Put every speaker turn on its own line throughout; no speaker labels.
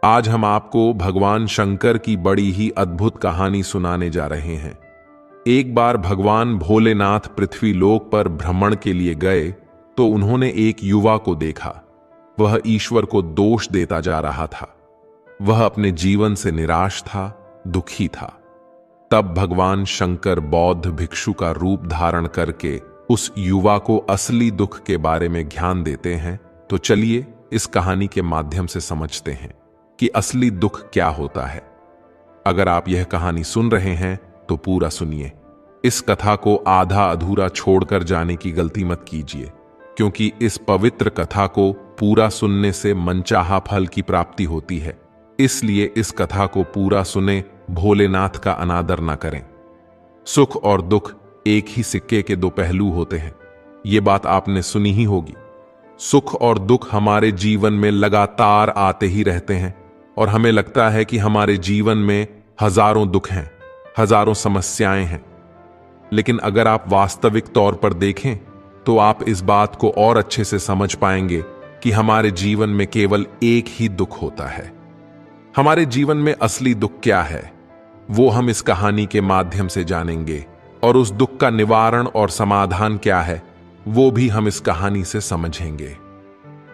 आज हम आपको भगवान शंकर की बड़ी ही अद्भुत कहानी सुनाने जा रहे हैं। एक बार भगवान भोलेनाथ पृथ्वी लोक पर भ्रमण के लिए गए तो उन्होंने एक युवा को देखा। वह ईश्वर को दोष देता जा रहा था। वह अपने जीवन से निराश था, दुखी था। तब भगवान शंकर बौद्ध भिक्षु का रूप धारण करके उस युवा को असली दुख के बारे में ज्ञान देते हैं। तो चलिए इस कहानी के माध्यम से समझते हैं कि असली दुख क्या होता है। अगर आप यह कहानी सुन रहे हैं तो पूरा सुनिए। इस कथा को आधा अधूरा छोड़कर जाने की गलती मत कीजिए, क्योंकि इस पवित्र कथा को पूरा सुनने से मनचाहा फल की प्राप्ति होती है। इसलिए इस कथा को पूरा सुने, भोलेनाथ का अनादर न करें। सुख और दुख एक ही सिक्के के दो पहलू होते हैं। ये बात आपने सुनी ही होगी। सुख और दुख हमारे जीवन में लगातार आते ही रहते हैं और हमें लगता है कि हमारे जीवन में हजारों दुख हैं, हजारों समस्याएं हैं। लेकिन अगर आप वास्तविक तौर पर देखें तो आप इस बात को और अच्छे से समझ पाएंगे कि हमारे जीवन में केवल एक ही दुख होता है। हमारे जीवन में असली दुख क्या है, वो हम इस कहानी के माध्यम से जानेंगे, और उस दुख का निवारण और समाधान क्या है वो भी हम इस कहानी से समझेंगे।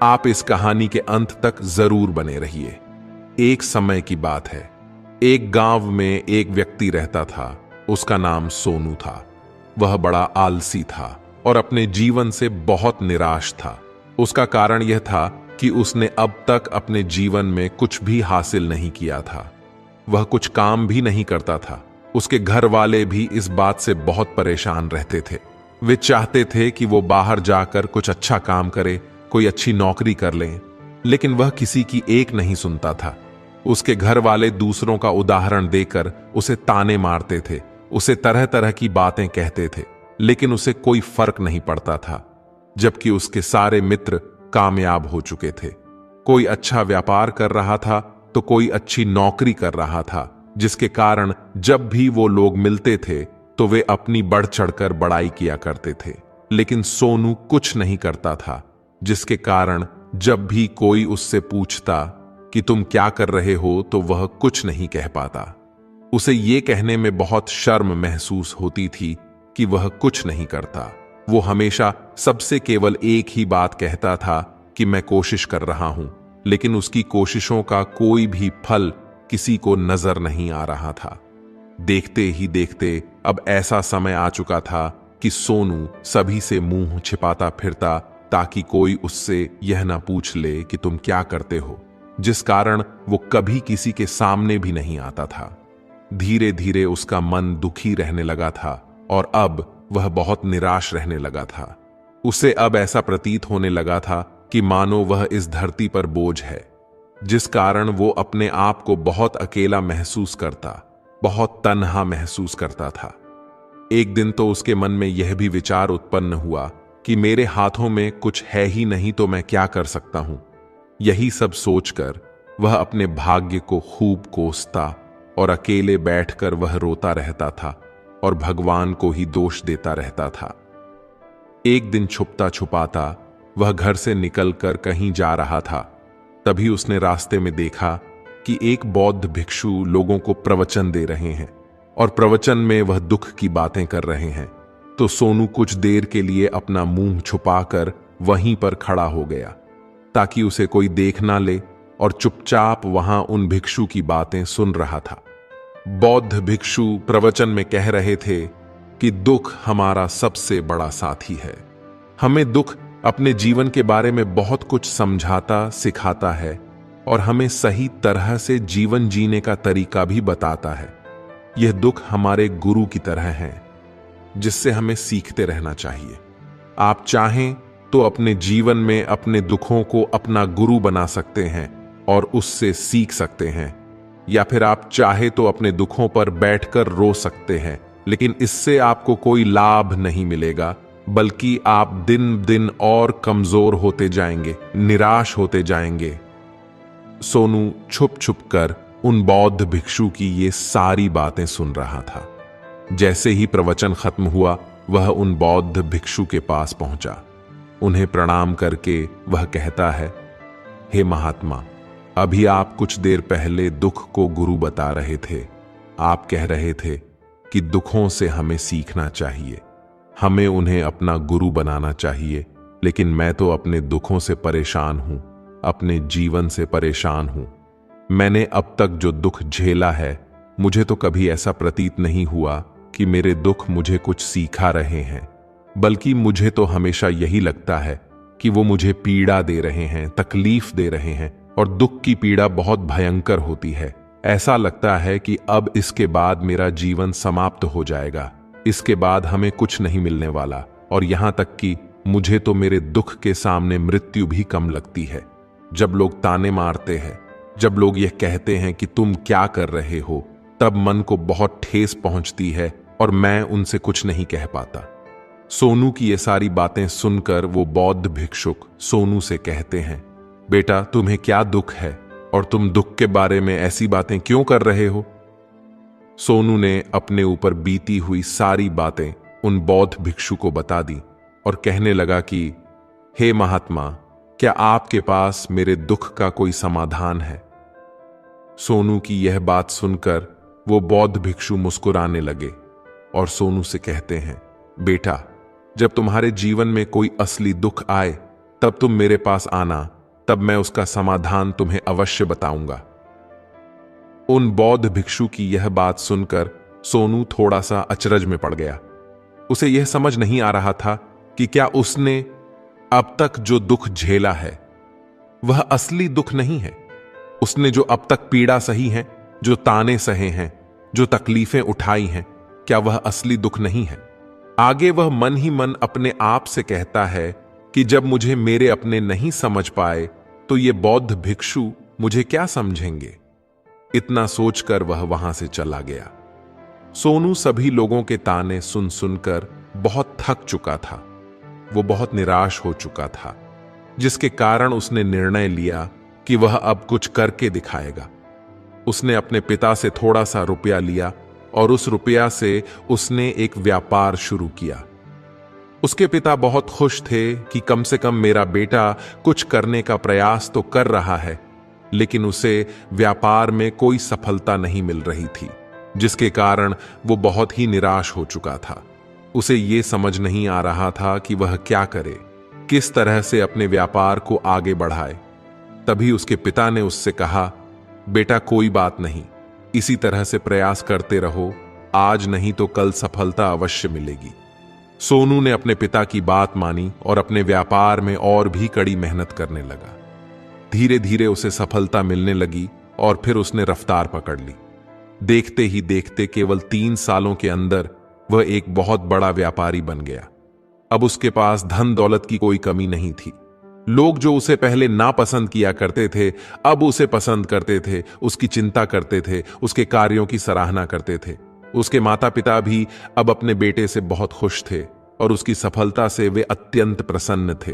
आप इस कहानी के अंत तक जरूर बने रहिए। एक समय की बात है। एक गांव में एक व्यक्ति रहता था। उसका नाम सोनू था। वह बड़ा आलसी था और अपने जीवन से बहुत निराश था। उसका कारण यह था कि उसने अब तक अपने जीवन में कुछ भी हासिल नहीं किया था। वह कुछ काम भी नहीं करता था। उसके घर वाले भी इस बात से बहुत परेशान रहते थे। वे चाहते थे कि वो बाहर जाकर कुछ अच्छा काम करे, कोई अच्छी नौकरी कर ले, लेकिन वह किसी की एक नहीं सुनता था। उसके घर वाले दूसरों का उदाहरण देकर उसे ताने मारते थे, उसे तरह तरह की बातें कहते थे, लेकिन उसे कोई फर्क नहीं पड़ता था। जबकि उसके सारे मित्र कामयाब हो चुके थे। कोई अच्छा व्यापार कर रहा था तो कोई अच्छी नौकरी कर रहा था, जिसके कारण जब भी वो लोग मिलते थे तो वे अपनी बढ़ चढ़कर बड़ाई किया करते थे। लेकिन सोनू कुछ नहीं करता था, जिसके कारण जब भी कोई उससे पूछता कि तुम क्या कर रहे हो तो वह कुछ नहीं कह पाता। उसे ये कहने में बहुत शर्म महसूस होती थी कि वह कुछ नहीं करता। वो हमेशा सबसे केवल एक ही बात कहता था कि मैं कोशिश कर रहा हूं, लेकिन उसकी कोशिशों का कोई भी फल किसी को नजर नहीं आ रहा था। देखते ही देखते अब ऐसा समय आ चुका था कि सोनू सभी से मुंह छिपाता फिरता, ताकि कोई उससे यह ना पूछ ले कि तुम क्या करते हो, जिस कारण वो कभी किसी के सामने भी नहीं आता था। धीरे धीरे उसका मन दुखी रहने लगा था और अब वह बहुत निराश रहने लगा था। उसे अब ऐसा प्रतीत होने लगा था कि मानो वह इस धरती पर बोझ है, जिस कारण वो अपने आप को बहुत अकेला महसूस करता, बहुत तन्हा महसूस करता था। एक दिन तो उसके मन में यह भी विचार उत्पन्न हुआ कि मेरे हाथों में कुछ है ही नहीं तो मैं क्या कर सकता हूं। यही सब सोचकर वह अपने भाग्य को खूब कोसता और अकेले बैठकर वह रोता रहता था और भगवान को ही दोष देता रहता था। एक दिन छुपता छुपाता वह घर से निकलकर कहीं जा रहा था। तभी उसने रास्ते में देखा कि एक बौद्ध भिक्षु लोगों को प्रवचन दे रहे हैं और प्रवचन में वह दुख की बातें कर रहे हैं। तो सोनू कुछ देर के लिए अपना मुंह छुपाकर वहीं पर खड़ा हो गया, ताकि उसे कोई देख ना ले, और चुपचाप वहां उन भिक्षु की बातें सुन रहा था। बौद्ध भिक्षु प्रवचन में कह रहे थे कि दुख हमारा सबसे बड़ा साथी है। हमें दुख अपने जीवन के बारे में बहुत कुछ समझाता, सिखाता है और हमें सही तरह से जीवन जीने का तरीका भी बताता है। यह दुख हमारे गुरु की तरह है, जिससे हमें सीखते रहना चाहिए। आप चाहें तो अपने जीवन में अपने दुखों को अपना गुरु बना सकते हैं और उससे सीख सकते हैं, या फिर आप चाहे तो अपने दुखों पर बैठकर रो सकते हैं, लेकिन इससे आपको कोई लाभ नहीं मिलेगा, बल्कि आप दिन दिन और कमजोर होते जाएंगे, निराश होते जाएंगे। सोनू छुप छुप कर उन बौद्ध भिक्षु की ये सारी बातें सुन रहा था। जैसे ही प्रवचन खत्म हुआ, वह उन बौद्ध भिक्षु के पास पहुंचा। उन्हें प्रणाम करके वह कहता है, हे महात्मा, अभी आप कुछ देर पहले दुख को गुरु बता रहे थे। आप कह रहे थे कि दुखों से हमें सीखना चाहिए, हमें उन्हें अपना गुरु बनाना चाहिए। लेकिन मैं तो अपने दुखों से परेशान हूं, अपने जीवन से परेशान हूं। मैंने अब तक जो दुख झेला है, मुझे तो कभी ऐसा प्रतीत नहीं हुआ कि मेरे दुख मुझे कुछ सिखा रहे हैं, बल्कि मुझे तो हमेशा यही लगता है कि वो मुझे पीड़ा दे रहे हैं, तकलीफ दे रहे हैं। और दुख की पीड़ा बहुत भयंकर होती है। ऐसा लगता है कि अब इसके बाद मेरा जीवन समाप्त हो जाएगा, इसके बाद हमें कुछ नहीं मिलने वाला। और यहां तक कि मुझे तो मेरे दुख के सामने मृत्यु भी कम लगती है। जब लोग ताने मारते हैं, जब लोग यह कहते हैं कि तुम क्या कर रहे हो, तब मन को बहुत ठेस पहुंचती है और मैं उनसे कुछ नहीं कह पाता। सोनू की ये सारी बातें सुनकर वो बौद्ध भिक्षुक सोनू से कहते हैं, बेटा तुम्हें क्या दुख है और तुम दुख के बारे में ऐसी बातें क्यों कर रहे हो? सोनू ने अपने ऊपर बीती हुई सारी बातें उन बौद्ध भिक्षु को बता दी और कहने लगा कि हे महात्मा, क्या आपके पास मेरे दुख का कोई समाधान है? सोनू की यह बात सुनकर वो बौद्ध भिक्षु मुस्कुराने लगे और सोनू से कहते हैं, बेटा जब तुम्हारे जीवन में कोई असली दुख आए तब तुम मेरे पास आना, तब मैं उसका समाधान तुम्हें अवश्य बताऊंगा। उन बौद्ध भिक्षु की यह बात सुनकर सोनू थोड़ा सा अचरज में पड़ गया। उसे यह समझ नहीं आ रहा था कि क्या उसने अब तक जो दुख झेला है वह असली दुख नहीं है। उसने जो अब तक पीड़ा सही है, जो ताने सहे हैं, जो तकलीफें उठाई हैं, क्या वह असली दुख नहीं है? आगे वह मन ही मन अपने आप से कहता है कि जब मुझे मेरे अपने नहीं समझ पाए तो ये बौद्ध भिक्षु मुझे क्या समझेंगे। इतना सोचकर वह वहां से चला गया। सोनू सभी लोगों के ताने सुन सुनकर बहुत थक चुका था। वो बहुत निराश हो चुका था, जिसके कारण उसने निर्णय लिया कि वह अब कुछ करके दिखाएगा। उसने अपने पिता से थोड़ा सा रुपया लिया और उस रुपया से उसने एक व्यापार शुरू किया। उसके पिता बहुत खुश थे कि कम से कम मेरा बेटा कुछ करने का प्रयास तो कर रहा है, लेकिन उसे व्यापार में कोई सफलता नहीं मिल रही थी, जिसके कारण वो बहुत ही निराश हो चुका था। उसे ये समझ नहीं आ रहा था कि वह क्या करे, किस तरह से अपने व्यापार को आगे बढ़ाए। तभी उसके पिता ने उससे कहा, बेटा कोई बात नहीं, इसी तरह से प्रयास करते रहो, आज नहीं तो कल सफलता अवश्य मिलेगी। सोनू ने अपने पिता की बात मानी और अपने व्यापार में और भी कड़ी मेहनत करने लगा। धीरे धीरे उसे सफलता मिलने लगी और फिर उसने रफ्तार पकड़ ली। देखते ही देखते केवल 3 सालों के अंदर वह एक बहुत बड़ा व्यापारी बन गया। अब उसके पास धन दौलत की कोई कमी नहीं थी। लोग जो उसे पहले नापसंद किया करते थे, अब उसे पसंद करते थे, उसकी चिंता करते थे, उसके कार्यों की सराहना करते थे। उसके माता पिता भी अब अपने बेटे से बहुत खुश थे और उसकी सफलता से वे अत्यंत प्रसन्न थे।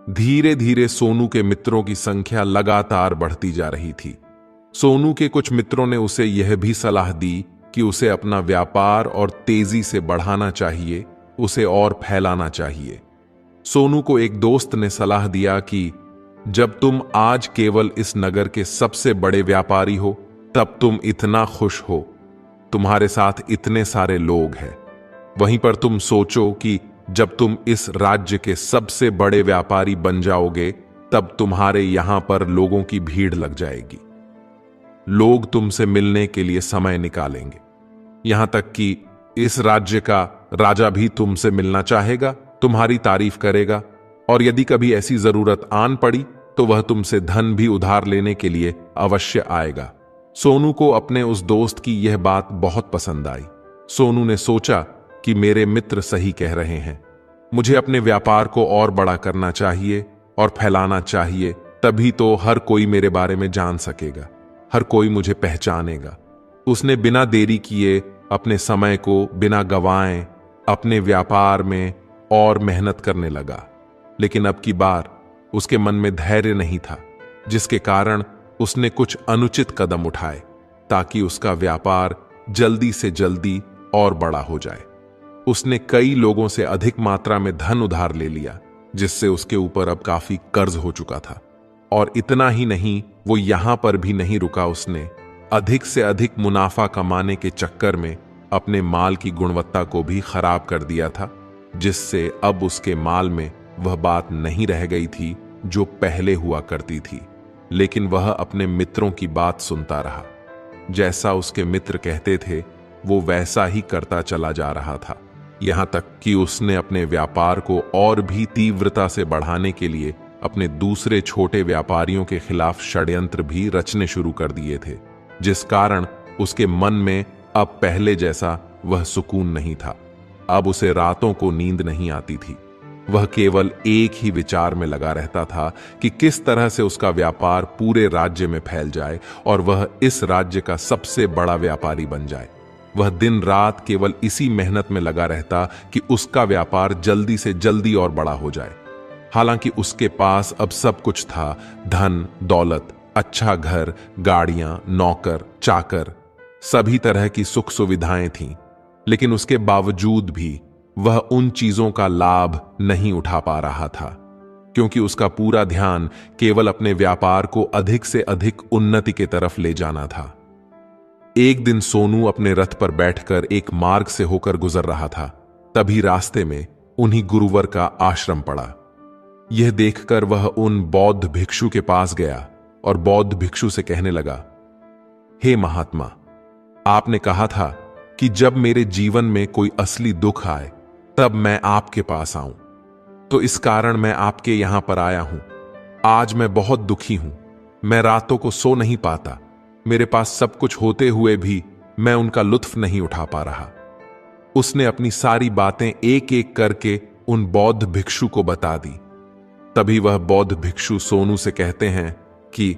धीरे धीरे सोनू के मित्रों की संख्या लगातार बढ़ती जा रही थी। सोनू के कुछ मित्रों ने उसे यह भी सलाह दी कि उसे अपना व्यापार और तेजी से बढ़ाना चाहिए, उसे और फैलाना चाहिए। सोनू को एक दोस्त ने सलाह दिया कि जब तुम आज केवल इस नगर के सबसे बड़े व्यापारी हो, तब तुम इतना खुश हो, तुम्हारे साथ इतने सारे लोग हैं। वहीं पर तुम सोचो कि जब तुम इस राज्य के सबसे बड़े व्यापारी बन जाओगे, तब तुम्हारे यहां पर लोगों की भीड़ लग जाएगी। लोग तुमसे मिलने के लिए समय निकालेंगे। यहां तक कि इस राज्य का राजा भी तुमसे मिलना चाहेगा, तुम्हारी तारीफ करेगा, और यदि कभी ऐसी जरूरत आन पड़ी तो वह तुमसे धन भी उधार लेने के लिए अवश्य आएगा। सोनू को अपने उस दोस्त की यह बात बहुत पसंद आई। सोनू ने सोचा कि मेरे मित्र सही कह रहे हैं, मुझे अपने व्यापार को और बड़ा करना चाहिए और फैलाना चाहिए, तभी तो हर कोई मेरे बारे में जान सकेगा, हर कोई मुझे पहचानेगा। उसने बिना देरी किए अपने समय को बिना गंवाए अपने व्यापार में और मेहनत करने लगा। लेकिन अब की बार उसके मन में धैर्य नहीं था, जिसके कारण उसने कुछ अनुचित कदम उठाए ताकि उसका व्यापार जल्दी से जल्दी और बड़ा हो जाए। उसने कई लोगों से अधिक मात्रा में धन उधार ले लिया, जिससे उसके ऊपर अब काफी कर्ज हो चुका था और इतना ही नहीं, वो यहां पर भी नहीं रुका। उसने अधिक से अधिक मुनाफा कमाने के चक्कर में अपने माल की गुणवत्ता को भी खराब कर दिया था, जिससे अब उसके माल में वह बात नहीं रह गई थी जो पहले हुआ करती थी। लेकिन वह अपने मित्रों की बात सुनता रहा। जैसा उसके मित्र कहते थे वो वैसा ही करता चला जा रहा था, यहां तक कि उसने अपने व्यापार को और भी तीव्रता से बढ़ाने के लिए अपने दूसरे छोटे व्यापारियों के खिलाफ षड्यंत्र भी रचने शुरू कर दिए थे, जिस कारण उसके मन में अब पहले जैसा वह सुकून नहीं था। अब उसे रातों को नींद नहीं आती थी। वह केवल एक ही विचार में लगा रहता था कि किस तरह से उसका व्यापार पूरे राज्य में फैल जाए और वह इस राज्य का सबसे बड़ा व्यापारी बन जाए। वह दिन रात केवल इसी मेहनत में लगा रहता कि उसका व्यापार जल्दी से जल्दी और बड़ा हो जाए। हालांकि उसके पास अब सब कुछ था, धन, दौलत, अच्छा घर, गाड़ियां, नौकर, चाकर, सभी तरह की सुख सुविधाएं थीं। लेकिन उसके बावजूद भी वह उन चीजों का लाभ नहीं उठा पा रहा था, क्योंकि उसका पूरा ध्यान केवल अपने व्यापार को अधिक से अधिक उन्नति की तरफ ले जाना था। एक दिन सोनू अपने रथ पर बैठकर एक मार्ग से होकर गुजर रहा था। तभी रास्ते में उन्हीं गुरुवर का आश्रम पड़ा। यह देखकर वह उन बौद्ध भिक्षु के पास गया और बौद्ध भिक्षु से कहने लगा, हे महात्मा, आपने कहा था कि जब मेरे जीवन में कोई असली दुख आए तब मैं आपके पास आऊं, तो इस कारण मैं आपके यहां पर आया हूं। आज मैं बहुत दुखी हूं। मैं रातों को सो नहीं पाता। मेरे पास सब कुछ होते हुए भी मैं उनका लुत्फ नहीं उठा पा रहा। उसने अपनी सारी बातें एक एक करके उन बौद्ध भिक्षु को बता दी। तभी वह बौद्ध भिक्षु सोनू से कहते हैं कि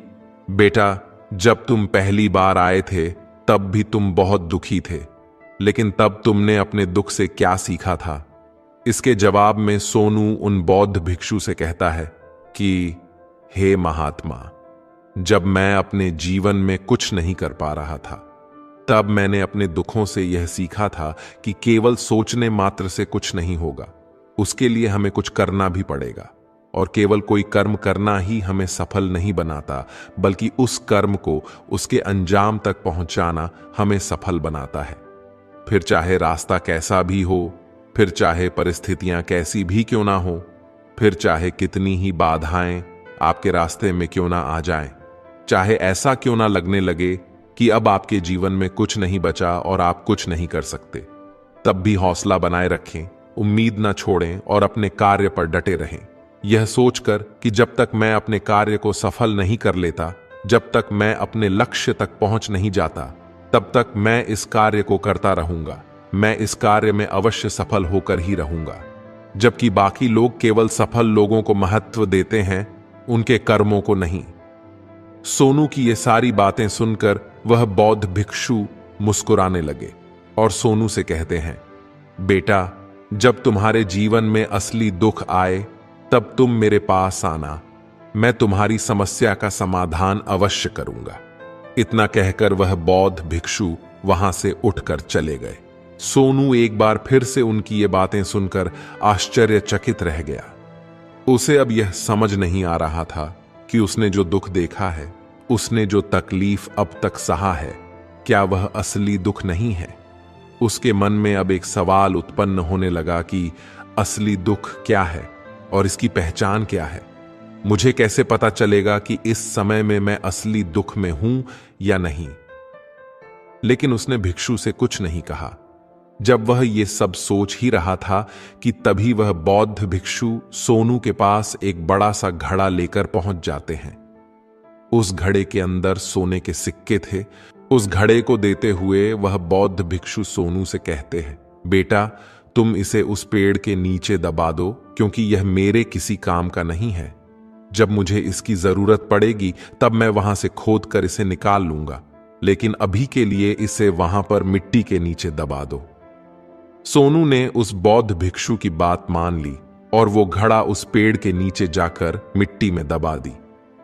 बेटा, जब तुम पहली बार आए थे तब भी तुम बहुत दुखी थे, लेकिन तब तुमने अपने दुख से क्या सीखा था? इसके जवाब में सोनू उन बौद्ध भिक्षु से कहता है कि हे महात्मा, जब मैं अपने जीवन में कुछ नहीं कर पा रहा था तब मैंने अपने दुखों से यह सीखा था कि केवल सोचने मात्र से कुछ नहीं होगा, उसके लिए हमें कुछ करना भी पड़ेगा। और केवल कोई कर्म करना ही हमें सफल नहीं बनाता, बल्कि उस कर्म को उसके अंजाम तक पहुंचाना हमें सफल बनाता है। फिर चाहे रास्ता कैसा भी हो, फिर चाहे परिस्थितियां कैसी भी क्यों ना हो, फिर चाहे कितनी ही बाधाएं आपके रास्ते में क्यों ना आ जाएं, चाहे ऐसा क्यों ना लगने लगे कि अब आपके जीवन में कुछ नहीं बचा और आप कुछ नहीं कर सकते, तब भी हौसला बनाए रखें, उम्मीद ना छोड़ें और अपने कार्य पर डटे रहें, यह सोचकर कि जब तक मैं अपने कार्य को सफल नहीं कर लेता, जब तक मैं अपने लक्ष्य तक पहुंच नहीं जाता, तब तक मैं इस कार्य को करता रहूंगा। मैं इस कार्य में अवश्य सफल होकर ही रहूंगा। जबकि बाकी लोग केवल सफल लोगों को महत्व देते हैं, उनके कर्मों को नहीं। सोनू की ये सारी बातें सुनकर वह बौद्ध भिक्षु मुस्कुराने लगे और सोनू से कहते हैं, बेटा, जब तुम्हारे जीवन में असली दुख आए तब तुम मेरे पास आना, मैं तुम्हारी समस्या का समाधान अवश्य करूंगा। इतना कहकर वह बौद्ध भिक्षु वहां से उठकर चले गए। सोनू एक बार फिर से उनकी ये बातें सुनकर आश्चर्यचकित रह गया। उसे अब यह समझ नहीं आ रहा था कि उसने जो दुख देखा है, उसने जो तकलीफ अब तक सहा है, क्या वह असली दुख नहीं है? उसके मन में अब एक सवाल उत्पन्न होने लगा कि असली दुख क्या है और इसकी पहचान क्या है? मुझे कैसे पता चलेगा कि इस समय में मैं असली दुख में हूं या नहीं? लेकिन उसने भिक्षु से कुछ नहीं कहा। जब वह ये सब सोच ही रहा था कि तभी वह बौद्ध भिक्षु सोनू के पास एक बड़ा सा घड़ा लेकर पहुंच जाते हैं। उस घड़े के अंदर सोने के सिक्के थे। उस घड़े को देते हुए वह बौद्ध भिक्षु सोनू से कहते हैं, बेटा, तुम इसे उस पेड़ के नीचे दबा दो, क्योंकि यह मेरे किसी काम का नहीं है। जब मुझे इसकी जरूरत पड़ेगी तब मैं वहां से खोद कर इसे निकाल लूंगा, लेकिन अभी के लिए इसे वहां पर मिट्टी के नीचे दबा दो। सोनू ने उस बौद्ध भिक्षु की बात मान ली और वो घड़ा उस पेड़ के नीचे जाकर मिट्टी में दबा दी।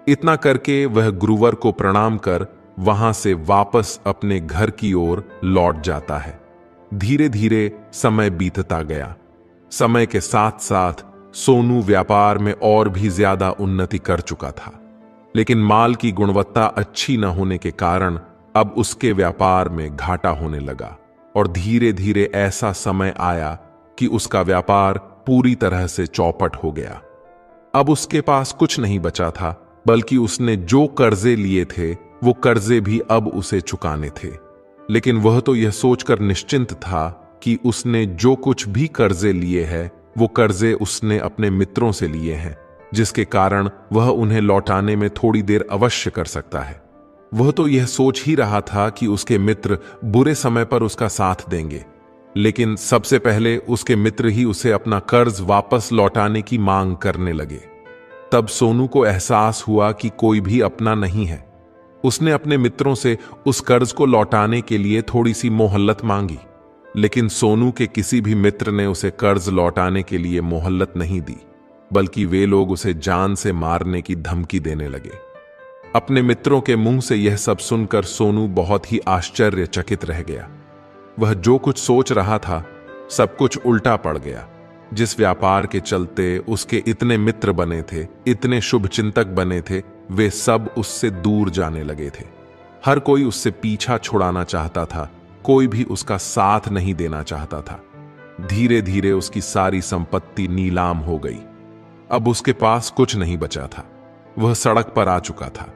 इतना करके वह गुरुवर को प्रणाम कर वहां से वापस अपने घर की ओर लौट जाता है। धीरे धीरे समय बीतता गया। समय के साथ साथ सोनू व्यापार में और भी ज्यादा उन्नति कर चुका था। लेकिन माल की गुणवत्ता अच्छी न होने के कारण अब उसके व्यापार में घाटा होने लगा और धीरे धीरे ऐसा समय आया कि उसका व्यापार पूरी तरह से चौपट हो गया। अब उसके पास कुछ नहीं बचा था, बल्कि उसने जो कर्जे लिए थे वो कर्जे भी अब उसे चुकाने थे। लेकिन वह तो यह सोचकर निश्चिंत था कि उसने जो कुछ भी कर्जे लिए हैं वो कर्जे उसने अपने मित्रों से लिए हैं, जिसके कारण वह उन्हें लौटाने में थोड़ी देर अवश्य कर सकता है। वह तो यह सोच ही रहा था कि उसके मित्र बुरे समय पर उसका साथ देंगे, लेकिन सबसे पहले उसके मित्र ही उसे अपना कर्ज वापस लौटाने की मांग करने लगे। तब सोनू को एहसास हुआ कि कोई भी अपना नहीं है। उसने अपने मित्रों से उस कर्ज को लौटाने के लिए थोड़ी सी मोहल्लत मांगी, लेकिन सोनू के किसी भी मित्र ने उसे कर्ज लौटाने के लिए मोहल्लत नहीं दी, बल्कि वे लोग उसे जान से मारने की धमकी देने लगे। अपने मित्रों के मुंह से यह सब सुनकर सोनू बहुत ही आश्चर्यचकित रह गया। वह जो कुछ सोच रहा था सब कुछ उल्टा पड़ गया। जिस व्यापार के चलते उसके इतने मित्र बने थे, इतने शुभचिंतक बने थे, वे सब उससे दूर जाने लगे थे। हर कोई उससे पीछा छुड़ाना चाहता था, कोई भी उसका साथ नहीं देना चाहता था। धीरे धीरे उसकी सारी संपत्ति नीलाम हो गई। अब उसके पास कुछ नहीं बचा था। वह सड़क पर आ चुका था।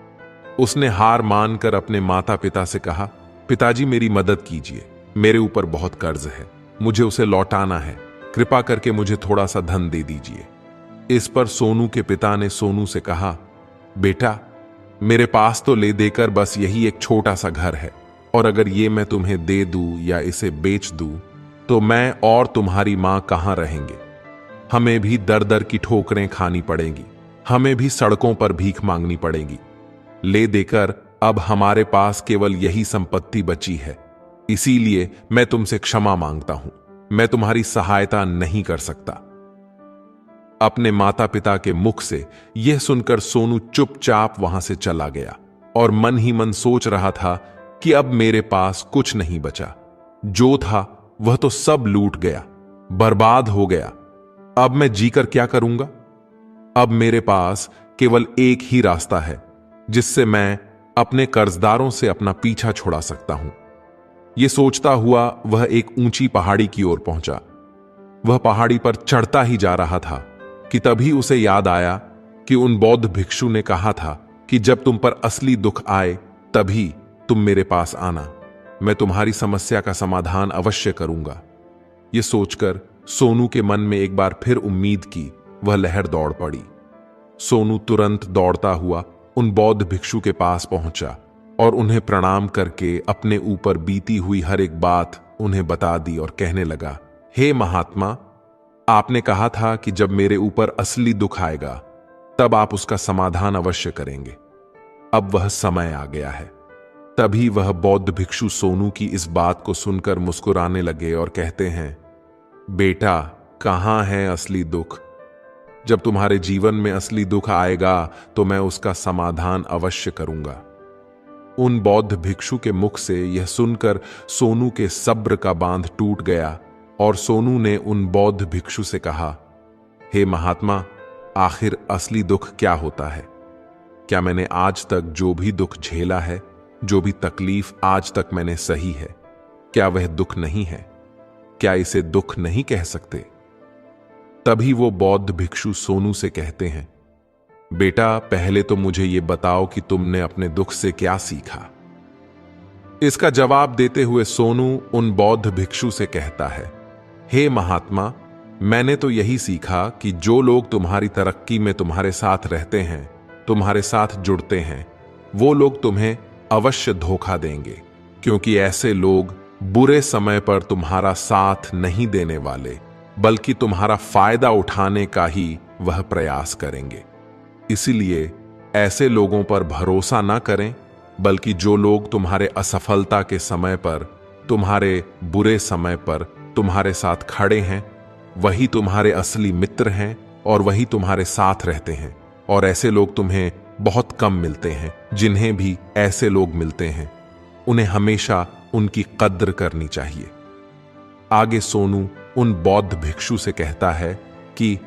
उसने हार मानकर अपने माता पिता से कहा, पिताजी मेरी मदद कीजिए, मेरे ऊपर बहुत कर्ज है, मुझे उसे लौटाना है, कृपा करके मुझे थोड़ा सा धन दे दीजिए। इस पर सोनू के पिता ने सोनू से कहा, बेटा मेरे पास तो ले देकर बस यही एक छोटा सा घर है, और अगर ये मैं तुम्हें दे दूं या इसे बेच दूं तो मैं और तुम्हारी मां कहां रहेंगे। हमें भी दर दर की ठोकरें खानी पड़ेंगी, हमें भी सड़कों पर भीख मांगनी पड़ेगी। ले देकर अब हमारे पास केवल यही संपत्ति बची है, इसीलिए मैं तुमसे क्षमा मांगता हूं, मैं तुम्हारी सहायता नहीं कर सकता। अपने माता पिता के मुख से यह सुनकर सोनू चुपचाप वहां से चला गया और मन ही मन सोच रहा था कि अब मेरे पास कुछ नहीं बचा, जो था वह तो सब लूट गया, बर्बाद हो गया। अब मैं जीकर क्या करूंगा। अब मेरे पास केवल एक ही रास्ता है जिससे मैं अपने कर्जदारों से अपना पीछा छुड़ा सकता हूं। यह सोचता हुआ वह एक ऊंची पहाड़ी की ओर पहुंचा। वह पहाड़ी पर चढ़ता ही जा रहा था कि तभी उसे याद आया कि उन बौद्ध भिक्षु ने कहा था कि जब तुम पर असली दुख आए तभी तुम मेरे पास आना, मैं तुम्हारी समस्या का समाधान अवश्य करूंगा। यह सोचकर सोनू के मन में एक बार फिर उम्मीद की वह लहर दौड़ पड़ी। सोनू तुरंत दौड़ता हुआ उन बौद्ध भिक्षु के पास पहुंचा और उन्हें प्रणाम करके अपने ऊपर बीती हुई हर एक बात उन्हें बता दी और कहने लगा, हे महात्मा, आपने कहा था कि जब मेरे ऊपर असली दुख आएगा तब आप उसका समाधान अवश्य करेंगे। अब वह समय आ गया है। तभी वह बौद्ध भिक्षु सोनू की इस बात को सुनकर मुस्कुराने लगे और कहते हैं, बेटा कहां है असली दुख। जब तुम्हारे जीवन में असली दुख आएगा तो मैं उसका समाधान अवश्य करूंगा। उन बौद्ध भिक्षु के मुख से यह सुनकर सोनू के सब्र का बांध टूट गया और सोनू ने उन बौद्ध भिक्षु से कहा, हे महात्मा, आखिर असली दुख क्या होता है। क्या मैंने आज तक जो भी दुख झेला है, जो भी तकलीफ आज तक मैंने सही है, क्या वह दुख नहीं है। क्या इसे दुख नहीं कह सकते। तभी वो बौद्ध भिक्षु सोनू से कहते हैं, बेटा पहले तो मुझे ये बताओ कि तुमने अपने दुख से क्या सीखा। इसका जवाब देते हुए सोनू उन बौद्ध भिक्षु से कहता है, हे महात्मा, मैंने तो यही सीखा कि जो लोग तुम्हारी तरक्की में तुम्हारे साथ रहते हैं, तुम्हारे साथ जुड़ते हैं, वो लोग तुम्हें अवश्य धोखा देंगे, क्योंकि ऐसे लोग बुरे समय पर तुम्हारा साथ नहीं देने वाले, बल्कि तुम्हारा फायदा उठाने का ही वह प्रयास करेंगे। इसलिए ऐसे लोगों पर भरोसा ना करें, बल्कि जो लोग तुम्हारे असफलता के समय पर, तुम्हारे बुरे समय पर तुम्हारे साथ खड़े हैं, वही तुम्हारे असली मित्र हैं और वही तुम्हारे साथ रहते हैं। और ऐसे लोग तुम्हें बहुत कम मिलते हैं। जिन्हें भी ऐसे लोग मिलते हैं उन्हें हमेशा उनकी कद्र करनी चाहिए। आगे सोनू उन बौद्ध भिक्षु से कहता है कि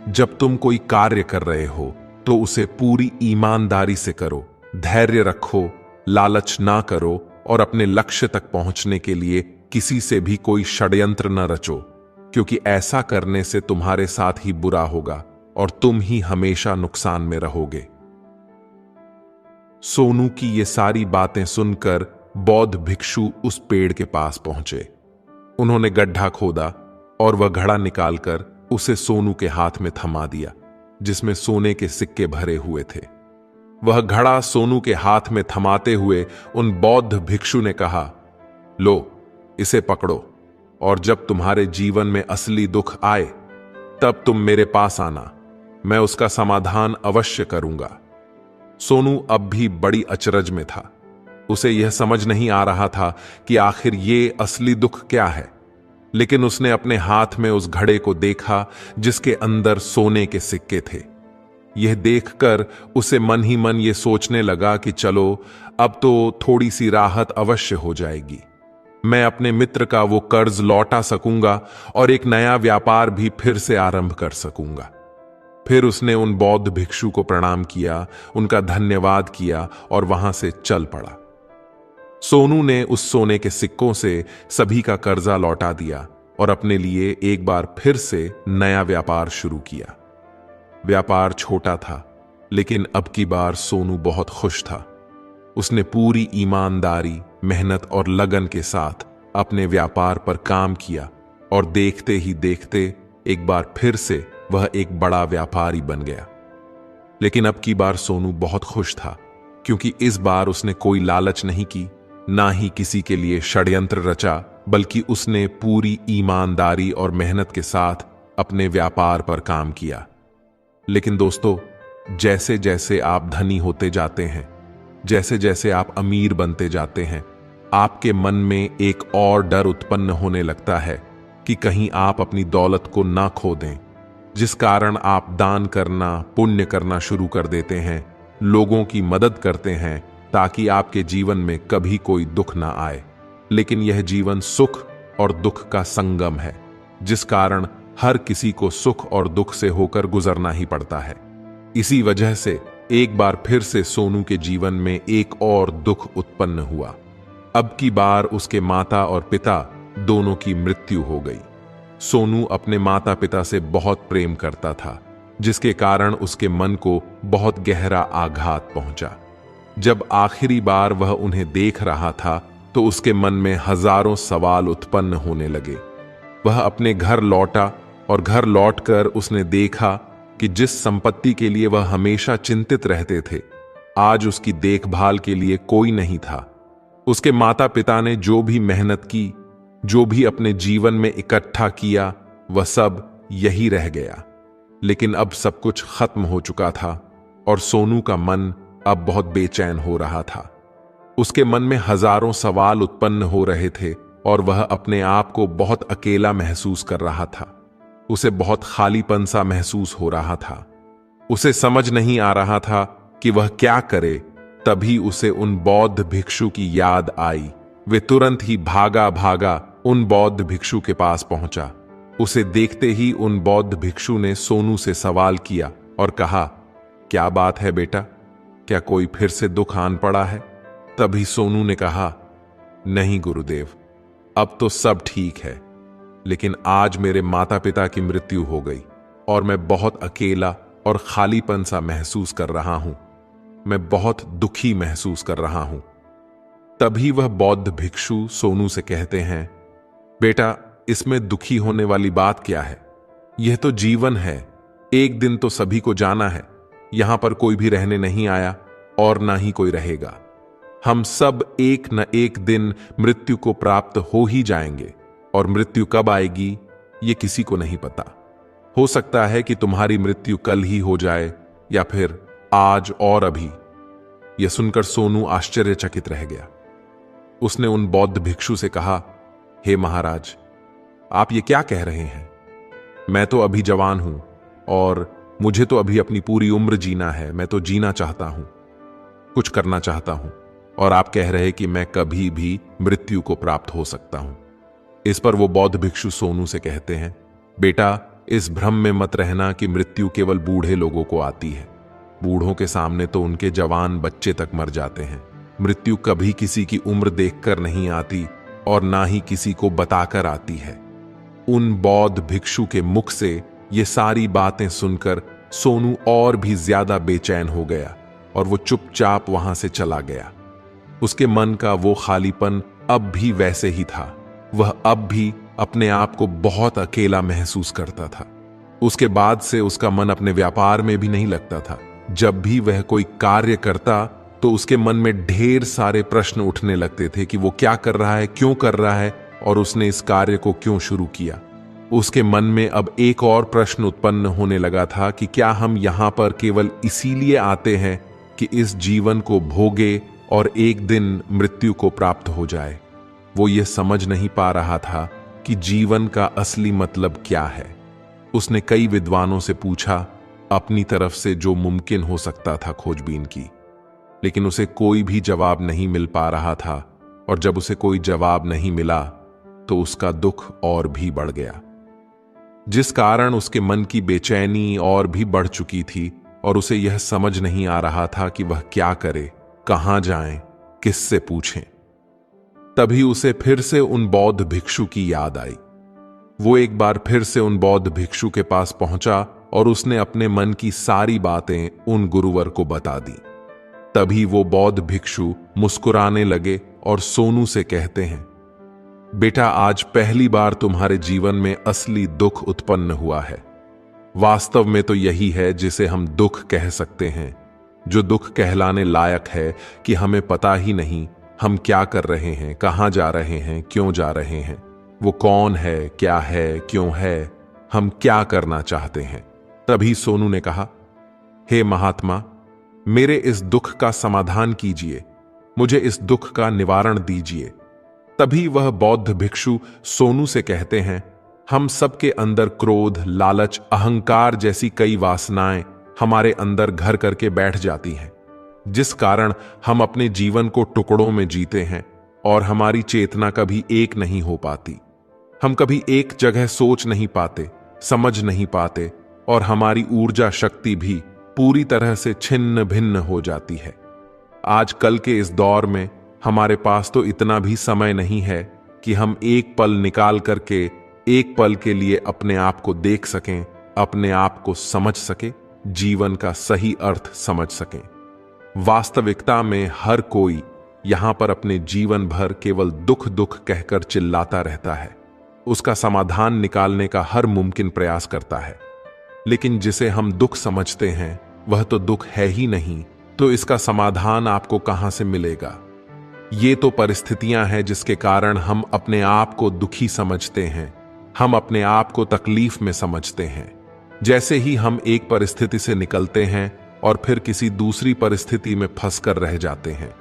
जब तुम कोई कार्य कर रहे हो तो उसे पूरी ईमानदारी से करो, धैर्य रखो, लालच ना करो और अपने लक्ष्य तक पहुंचने के लिए किसी से भी कोई षड्यंत्र न रचो, क्योंकि ऐसा करने से तुम्हारे साथ ही बुरा होगा और तुम ही हमेशा नुकसान में रहोगे। सोनू की ये सारी बातें सुनकर बौद्ध भिक्षु उस पेड़ के पास पहुंचे। उन्होंने गड्ढा खोदा और वह घड़ा निकालकर उसे सोनू के हाथ में थमा दिया, जिसमें सोने के सिक्के भरे हुए थे। वह घड़ा सोनू के हाथ में थमाते हुए उन बौद्ध भिक्षु ने कहा, लो, इसे पकड़ो और जब तुम्हारे जीवन में असली दुख आए तब तुम मेरे पास आना, मैं उसका समाधान अवश्य करूंगा। सोनू अब भी बड़ी अचरज में था। उसे यह समझ नहीं आ रहा था कि आखिर ये असली दुख क्या है, लेकिन उसने अपने हाथ में उस घड़े को देखा जिसके अंदर सोने के सिक्के थे। यह देखकर उसे मन ही मन यह सोचने लगा कि चलो, अब तो थोड़ी सी राहत अवश्य हो जाएगी। मैं अपने मित्र का वो कर्ज लौटा सकूंगा और एक नया व्यापार भी फिर से आरंभ कर सकूंगा। फिर उसने उन बौद्ध भिक्षु को प्रणाम किया, उनका धन्यवाद किया और वहां से चल पड़ा। सोनू ने उस सोने के सिक्कों से सभी का कर्जा लौटा दिया और अपने लिए एक बार फिर से नया व्यापार शुरू किया। व्यापार छोटा था, लेकिन अब की बार सोनू बहुत खुश था। उसने पूरी ईमानदारी, मेहनत और लगन के साथ अपने व्यापार पर काम किया और देखते ही देखते एक बार फिर से वह एक बड़ा व्यापारी बन गया। लेकिन अब की बार सोनू बहुत खुश था, क्योंकि इस बार उसने कोई लालच नहीं की, ना ही किसी के लिए षड्यंत्र रचा, बल्कि उसने पूरी ईमानदारी और मेहनत के साथ अपने व्यापार पर काम किया। लेकिन दोस्तों, जैसे जैसे आप धनी होते जाते हैं, जैसे जैसे आप अमीर बनते जाते हैं, आपके मन में एक और डर उत्पन्न होने लगता है कि कहीं आप अपनी दौलत को ना खो दें, जिस कारण आप दान करना, पुण्य करना शुरू कर देते हैं, लोगों की मदद करते हैं ताकि आपके जीवन में कभी कोई दुख ना आए। लेकिन यह जीवन सुख और दुख का संगम है, जिस कारण हर किसी को सुख और दुख से होकर गुजरना ही पड़ता है। इसी वजह से एक बार फिर से सोनू के जीवन में एक और दुख उत्पन्न हुआ। अब की बार उसके माता और पिता दोनों की मृत्यु हो गई। सोनू अपने माता पिता से बहुत प्रेम करता था, जिसके कारण उसके मन को बहुत गहरा आघात पहुंचा। जब आखिरी बार वह उन्हें देख रहा था तो उसके मन में हजारों सवाल उत्पन्न होने लगे। वह अपने घर लौटा और घर लौटकर उसने देखा कि जिस संपत्ति के लिए वह हमेशा चिंतित रहते थे, आज उसकी देखभाल के लिए कोई नहीं था। उसके माता पिता ने जो भी मेहनत की, जो भी अपने जीवन में इकट्ठा किया, वह सब यही रह गया। लेकिन अब सब कुछ खत्म हो चुका था और सोनू का मन अब बहुत बेचैन हो रहा था। उसके मन में हजारों सवाल उत्पन्न हो रहे थे और वह अपने आप को बहुत अकेला महसूस कर रहा था। उसे बहुत खालीपन सा महसूस हो रहा था। उसे समझ नहीं आ रहा था कि वह क्या करे। तभी उसे उन बौद्ध भिक्षु की याद आई। वे तुरंत ही भागा भागा उन बौद्ध भिक्षु के पास पहुंचा। उसे देखते ही उन बौद्ध भिक्षु ने सोनू से सवाल किया और कहा, क्या बात है बेटा, क्या कोई फिर से दुख आन पड़ा है? तभी सोनू ने कहा, नहीं गुरुदेव, अब तो सब ठीक है, लेकिन आज मेरे माता पिता की मृत्यु हो गई और मैं बहुत अकेला और खालीपन सा महसूस कर रहा हूं। मैं बहुत दुखी महसूस कर रहा हूं। तभी वह बौद्ध भिक्षु सोनू से कहते हैं, बेटा, इसमें दुखी होने वाली बात क्या है? यह तो जीवन है। एक दिन तो सभी को जाना है। यहां पर कोई भी रहने नहीं आया और ना ही कोई रहेगा। हम सब एक न एक दिन मृत्यु को प्राप्त हो ही जाएंगे और मृत्यु कब आएगी ये किसी को नहीं पता। हो सकता है कि तुम्हारी मृत्यु कल ही हो जाए या फिर आज और अभी। यह सुनकर सोनू आश्चर्यचकित रह गया। उसने उन बौद्ध भिक्षु से कहा, हे महाराज, आप ये क्या कह रहे हैं? मैं तो अभी जवान हूं और मुझे तो अभी अपनी पूरी उम्र जीना है। मैं तो जीना चाहता हूं, कुछ करना चाहता हूं, और आप कह रहे कि मैं कभी भी मृत्यु को प्राप्त हो सकता हूं। इस पर वो बौद्ध भिक्षु सोनू से कहते हैं, बेटा, इस भ्रम में मत रहना कि मृत्यु केवल बूढ़े लोगों को आती है। बूढ़ों के सामने तो उनके जवान बच्चे तक मर जाते हैं। मृत्यु कभी किसी की उम्र देखकर नहीं आती और ना ही किसी को बताकर आती है। उन बौद्ध भिक्षु के मुख से ये सारी बातें सुनकर सोनू और भी ज्यादा बेचैन हो गया और वो चुपचाप वहां से चला गया। उसके मन का वो खालीपन अब भी वैसे ही था। वह अब भी अपने आप को बहुत अकेला महसूस करता था। उसके बाद से उसका मन अपने व्यापार में भी नहीं लगता था। जब भी वह कोई कार्य करता तो उसके मन में ढेर सारे प्रश्न उठने लगते थे कि वो क्या कर रहा है, क्यों कर रहा है और उसने इस कार्य को क्यों शुरू किया। उसके मन में अब एक और प्रश्न उत्पन्न होने लगा था कि क्या हम यहां पर केवल इसीलिए आते हैं कि इस जीवन को भोगे और एक दिन मृत्यु को प्राप्त हो जाए। वो ये समझ नहीं पा रहा था कि जीवन का असली मतलब क्या है। उसने कई विद्वानों से पूछा, अपनी तरफ से जो मुमकिन हो सकता था खोजबीन की, लेकिन उसे कोई भी जवाब नहीं मिल पा रहा था। और जब उसे कोई जवाब नहीं मिला तो उसका दुख और भी बढ़ गया, जिस कारण उसके मन की बेचैनी और भी बढ़ चुकी थी और उसे यह समझ नहीं आ रहा था कि वह क्या करे, कहां जाए, किससे पूछें। तभी उसे फिर से उन बौद्ध भिक्षु की याद आई। वो एक बार फिर से उन बौद्ध भिक्षु के पास पहुंचा और उसने अपने मन की सारी बातें उन गुरुवर को बता दी। तभी वो बौद्ध भिक्षु मुस्कुराने लगे और सोनू से कहते हैं, बेटा, आज पहली बार तुम्हारे जीवन में असली दुख उत्पन्न हुआ है। वास्तव में तो यही है जिसे हम दुख कह सकते हैं, जो दुख कहलाने लायक है कि हमें पता ही नहीं हम क्या कर रहे हैं, कहां जा रहे हैं, क्यों जा रहे हैं, वो कौन है, क्या है, क्यों है, हम क्या करना चाहते हैं। तभी सोनू ने कहा, हे महात्मा, मेरे इस दुख का समाधान कीजिए, मुझे इस दुख का निवारण दीजिए। तभी वह बौद्ध भिक्षु सोनू से कहते हैं, हम सबके अंदर क्रोध, लालच, अहंकार जैसी कई वासनाएं हमारे अंदर घर करके बैठ जाती हैं, जिस कारण हम अपने जीवन को टुकड़ों में जीते हैं और हमारी चेतना कभी एक नहीं हो पाती। हम कभी एक जगह सोच नहीं पाते, समझ नहीं पाते और हमारी ऊर्जा शक्ति भी पूरी तरह से छिन्न भिन्न हो जाती है। आजकल के इस दौर में हमारे पास तो इतना भी समय नहीं है कि हम एक पल निकाल करके एक पल के लिए अपने आप को देख सकें, अपने आप को समझ सकें, जीवन का सही अर्थ समझ सकें। वास्तविकता में हर कोई यहां पर अपने जीवन भर केवल दुख दुख कहकर चिल्लाता रहता है। उसका समाधान निकालने का हर मुमकिन प्रयास करता है, लेकिन जिसे हम दुख समझते हैं वह तो दुख है ही नहीं, तो इसका समाधान आपको कहां से मिलेगा। ये तो परिस्थितियां हैं जिसके कारण हम अपने आप को दुखी समझते हैं, हम अपने आप को तकलीफ में समझते हैं। जैसे ही हम एक परिस्थिति से निकलते हैं और फिर किसी दूसरी परिस्थिति में फंस कर रह जाते हैं,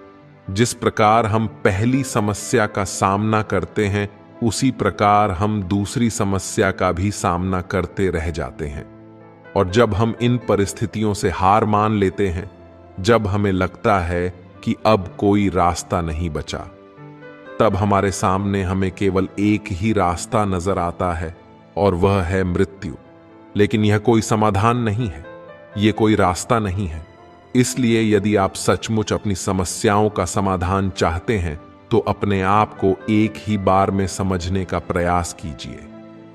जिस प्रकार हम पहली समस्या का सामना करते हैं उसी प्रकार हम दूसरी समस्या का भी सामना करते रह जाते हैं। और जब हम इन परिस्थितियों से हार मान लेते हैं, जब हमें लगता है कि अब कोई रास्ता नहीं बचा, तब हमारे सामने हमें केवल एक ही रास्ता नजर आता है और वह है मृत्यु। लेकिन यह कोई समाधान नहीं है, यह कोई रास्ता नहीं है। इसलिए यदि आप सचमुच अपनी समस्याओं का समाधान चाहते हैं तो अपने आप को एक ही बार में समझने का प्रयास कीजिए,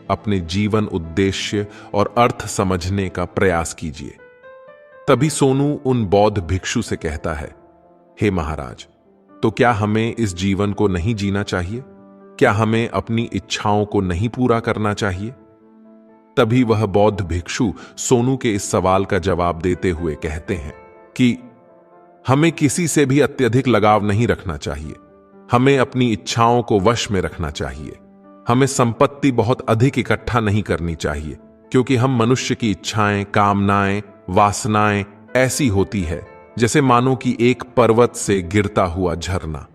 अपने जीवन उद्देश्य और अर्थ समझने का प्रयास कीजिए। तभी सोनू उन बौद्ध भिक्षु से कहता है, हे महाराज, तो क्या हमें इस जीवन को नहीं जीना चाहिए? क्या हमें अपनी इच्छाओं को नहीं पूरा करना चाहिए? तभी वह बौद्ध भिक्षु सोनू के इस सवाल का जवाब देते हुए कहते हैं कि हमें किसी से भी अत्यधिक लगाव नहीं रखना चाहिए, हमें अपनी इच्छाओं को वश में रखना चाहिए। हमें संपत्ति बहुत अधिक इकट्ठा नहीं करनी चाहिए, क्योंकि हम मनुष्य की इच्छाएं, कामनाएं, वासनाएं ऐसी होती है जैसे मानो कि एक पर्वत से गिरता हुआ झरना,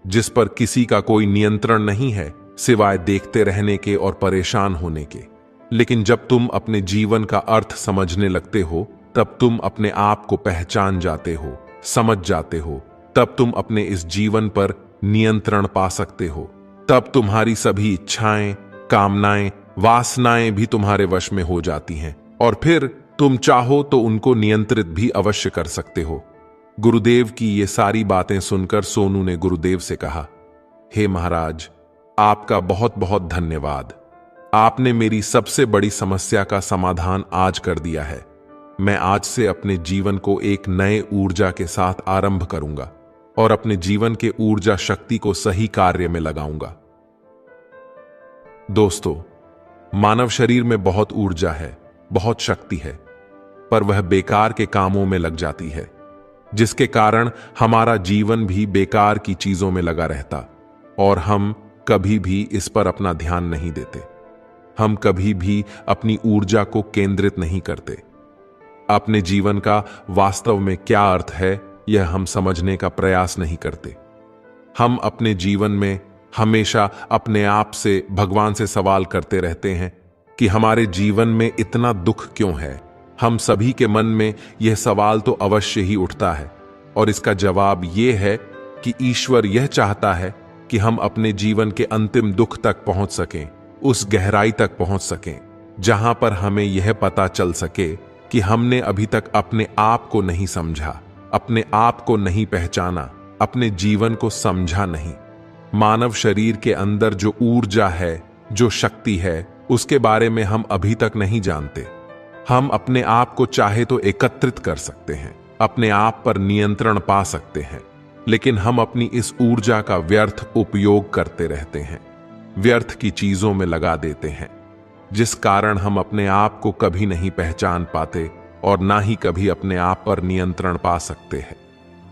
जिस पर किसी का कोई नियंत्रण नहीं है सिवाय देखते रहने के और परेशान होने के। लेकिन जब तुम अपने जीवन का अर्थ समझने लगते हो, तब तुम अपने आप को पहचान जाते हो, समझ जाते हो, तब तुम अपने इस जीवन पर नियंत्रण पा सकते हो। तब तुम्हारी सभी इच्छाएं, कामनाएं, वासनाएं भी तुम्हारे वश में हो जाती हैं और फिर तुम चाहो तो उनको नियंत्रित भी अवश्य कर सकते हो। गुरुदेव की ये सारी बातें सुनकर सोनू ने गुरुदेव से कहा, हे महाराज, आपका बहुत बहुत धन्यवाद। आपने मेरी सबसे बड़ी समस्या का समाधान आज कर दिया है। मैं आज से अपने जीवन को एक नए ऊर्जा के साथ आरंभ करूंगा और अपने जीवन के ऊर्जा शक्ति को सही कार्य में लगाऊंगा। दोस्तों, मानव शरीर में बहुत ऊर्जा है, बहुत शक्ति है, पर वह बेकार के कामों में लग जाती है, जिसके कारण हमारा जीवन भी बेकार की चीजों में लगा रहता और हम कभी भी इस पर अपना ध्यान नहीं देते। हम कभी भी अपनी ऊर्जा को केंद्रित नहीं करते। अपने जीवन का वास्तव में क्या अर्थ है, यह हम समझने का प्रयास नहीं करते। हम अपने जीवन में हमेशा अपने आप से, भगवान से सवाल करते रहते हैं कि हमारे जीवन में इतना दुख क्यों है। हम सभी के मन में यह सवाल तो अवश्य ही उठता है और इसका जवाब यह है कि ईश्वर यह चाहता है कि हम अपने जीवन के अंतिम दुख तक पहुंच सकें, उस गहराई तक पहुंच सकें जहां पर हमें यह पता चल सके कि हमने अभी तक अपने आप को नहीं समझा, अपने आप को नहीं पहचाना, अपने जीवन को समझा नहीं। मानव शरीर के अंदर जो ऊर्जा है, जो शक्ति है, उसके बारे में हम अभी तक नहीं जानते। हम अपने आप को चाहे तो एकत्रित कर सकते हैं, अपने आप पर नियंत्रण पा सकते हैं, लेकिन हम अपनी इस ऊर्जा का व्यर्थ उपयोग करते रहते हैं, व्यर्थ की चीजों में लगा देते हैं, जिस कारण हम अपने आप को कभी नहीं पहचान पाते और ना ही कभी अपने आप पर नियंत्रण पा सकते हैं।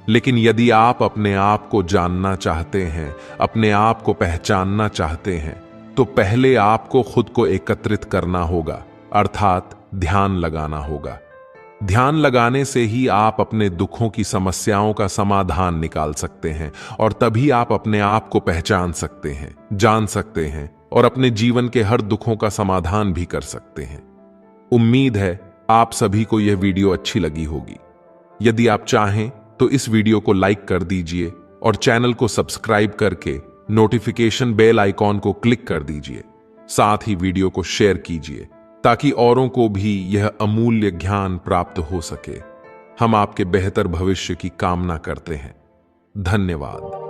लेकिन यदि आप अपने आप को जानना चाहते हैं, अपने आप को पहचानना चाहते हैं, तो पहले आपको खुद को एकत्रित करना होगा, अर्थात ध्यान लगाना होगा। ध्यान लगाने से ही आप अपने दुखों की समस्याओं का समाधान निकाल सकते हैं और तभी आप अपने आप को पहचान सकते हैं, जान सकते हैं और अपने जीवन के हर दुखों का समाधान भी कर सकते हैं। उम्मीद है आप सभी को यह वीडियो अच्छी लगी होगी। यदि आप चाहें तो इस वीडियो को लाइक कर दीजिए और चैनल को सब्सक्राइब करके नोटिफिकेशन बेल आइकॉन को क्लिक कर दीजिए। साथ ही वीडियो को शेयर कीजिए ताकि औरों को भी यह अमूल्य ज्ञान प्राप्त हो सके। हम आपके बेहतर भविष्य की कामना करते हैं। धन्यवाद।